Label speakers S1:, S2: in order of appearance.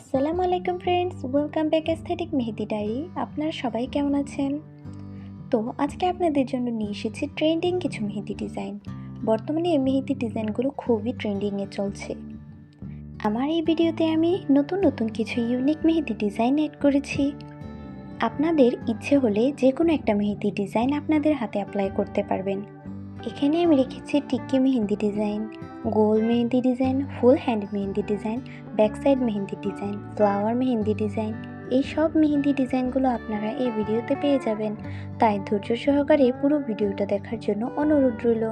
S1: আসসালামু আলাইকুম friends, welcome back aesthetic মেহেদি diary. আপনারা সবাই কেমন আছেন? তো আজকে আপনাদের জন্য নিয়ে এসেছি ট্রেন্ডিং কিছু মেহেদি ডিজাইন। বর্তমানে এই মেহেদি ডিজাইনগুলো খুবই ট্রেন্ডিংয়ে চলছে। আমার এই ভিডিওতে আমি নতুন নতুন কিছু ইউনিক মেহেদি ডিজাইন অ্যাড করেছি। আপনাদের ইচ্ছে হলে যে কোনো একটা মেহেদি ডিজাইন আপনাদের হাতে অ্যাপ্লাই করতে পারবেন। এখানে আমি রেখেছি টিক্কি মেহেন্দি ডিজাইন, গোল mehndi design, full hand mehndi design, back side mehndi design, flower mehndi design. এই সব মেহেন্দি ডিজাইনগুলো আপনারা এই ভিডিওতে পেয়ে যাবেন, তাই ধৈর্য সহকারে পুরো ভিডিওটা দেখার জন্য অনুরোধ রইল।